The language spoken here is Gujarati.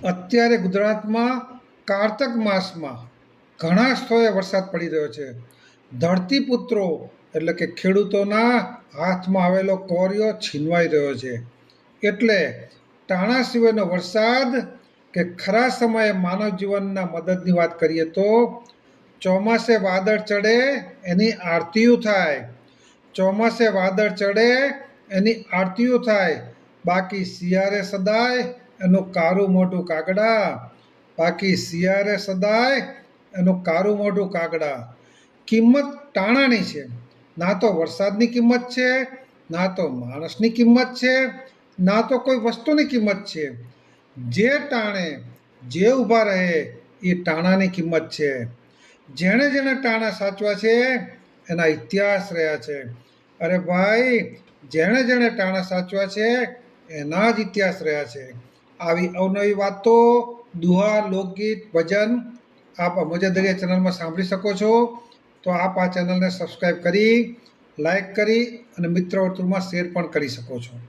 અત્યારે ગુજરાતમાં કારતક માસમાં ઘણા સ્થળોએ વરસાદ પડી રહ્યો છે. ધરતીપુત્રો એટલે કે ખેડૂતોના હાથમાં આવેલો કોરિયો છીનવાઈ રહ્યો છે. એટલે ટાણા સિવાયનો વરસાદ કે ખરા સમયે માનવ જીવનના મદદની વાત કરીએ તો ચોમાસે વાદળ ચડે એની આરતીયું થાય. ચોમાસે વાદળ ચડે એની આરતીયું થાય. બાકી શિયાળે સદાય એનું કારું મોઢું કાગડા. બાકી શિયાળે સદાય એનું કારું મોઢું કાગડા. કિંમત ટાણાની છે. ના તો વરસાદની કિંમત છે, ના તો માણસની કિંમત છે, ના તો કોઈ વસ્તુની કિંમત છે. જે ટાણે જે ઊભા રહે એ ટાણાની કિંમત છે. જેણે જેણે ટાણા સાચવા છે એના ઇતિહાસ રહ્યા છે. અરે ભાઈ, જેણે જેણે ટાણા સાચવા છે એના જ ઇતિહાસ રહ્યા છે. આવી અવનવી વાતો, દુહા, લોકગીત, ભજન આપ અમોજા દરિયા ચેનલમાં સાંભળી શકો છો. તો આપ આ ચેનલને સબસ્ક્રાઈબ કરી, લાઈક કરી અને મિત્ર વર્તુળમાં શેર પણ કરી શકો છો.